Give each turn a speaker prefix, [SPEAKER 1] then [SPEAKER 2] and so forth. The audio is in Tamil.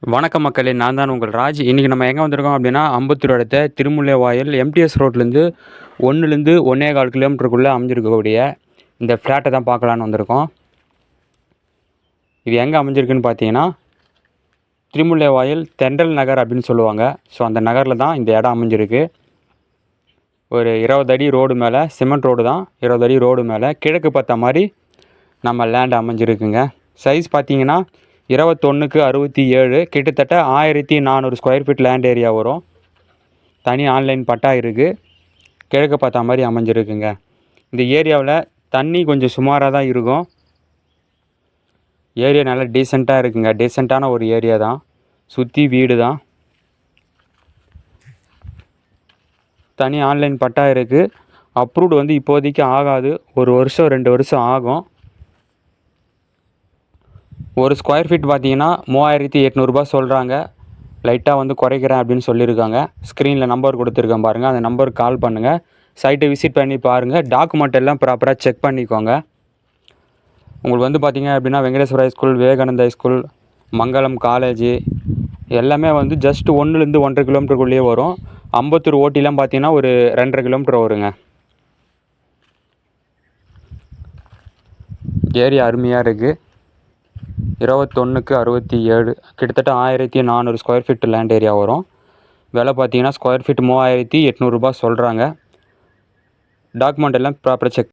[SPEAKER 1] வணக்கம் மக்களே! நான் தான் உங்கள் ராஜ். இன்னைக்கு நம்ம எங்க வந்திருக்கோம் அப்டின்னா, அம்பத்தூர் அடுத்த திருமுல்லைவாயல் எம்டிஎஸ் ரோட்லேருந்து 1லேருந்து 1 1/4 கிலோமீட்டருக்குள்ள அமைஞ்சிருக்கக்கூடிய இந்த ஃப்ளாட்ட தான் பார்க்கலான்னு வந்திருக்கோம். இது எங்க அமைஞ்சிருக்குன்னு பார்த்தீங்கன்னா, திருமுல்லைவாயல் தென்றல் நகர் அப்டின்னு சொல்லுவாங்க. ஸோ அந்த நகர்ல தான் இந்த இடம் அமைஞ்சிருக்கு. ஒரு 20 அடி ரோடு மேல சிமெண்ட் ரோடு தான். 20 அடி ரோடு மேல கிழக்கு பார்த்த மாரி நம்ம லேண்ட் அமைஞ்சிருக்குங்க. சைஸ் பார்த்தீங்கன்னா 21க்கு 67 கிட்டத்தட்ட 1400 ஸ்கொயர் ஃபீட் லேண்ட் ஏரியா வரும். தனி ஆன்லைன் பட்டா இருக்குது. கிழக்கு பார்த்த மாதிரி அமைஞ்சிருக்குங்க. இந்த ஏரியாவில் தண்ணி கொஞ்சம் சுமாராக தான் இருக்கும். ஏரியா நல்லா டீசெண்டாக இருக்குங்க. டீசெண்டான ஒரு ஏரியா தான். சுற்றி வீடு தான். தனி ஆன்லைன் பட்டா இருக்குது. அப்ரூவ்டு வந்து இப்போதைக்கு ஆகாது. 1 வருஷம் 2 வருஷம் ஆகும். ஒரு ஸ்கொயர் ஃபீட் பார்த்தீங்கன்னா 3800 சொல்கிறாங்க. லைட்டாக வந்து குறைக்கிறேன் அப்படின்னு சொல்லியிருக்காங்க. ஸ்க்ரீனில் நம்பர் கொடுத்துருக்கேன் பாருங்கள். அந்த நம்பருக்கு கால் பண்ணுங்கள். சைட்டை விசிட் பண்ணி பாருங்கள். டாக்குமெண்ட் எல்லாம் ப்ராப்பராக செக் பண்ணிக்கோங்க. உங்களுக்கு வந்து பார்த்தீங்க அப்படின்னா வெங்கடேஸ்வரா ஸ்கூல், விவேகானந்தா ஸ்கூல், மங்களம் காலேஜு எல்லாமே வந்து ஜஸ்ட் 1லேருந்து 1 1/2 கிலோமீட்டருக்குள்ளேயே வரும். அம்பத்தூர் ஓட்டிலாம் பார்த்தீங்கன்னா ஒரு 2 1/2 கிலோமீட்டர் வருங்க. ஏரியா அருமையாக இருக்குது. 21க்கு 67 கிட்டத்தட்ட 1400 ஸ்கொயர் ஃபீட் லேண்ட் ஏரியா வரும். விலை பார்த்தீங்கன்னா ஸ்கொயர் ஃபீட் 3800 சொல்கிறாங்க. டாக்குமெண்ட் எல்லாம் ப்ராப்பராக செக்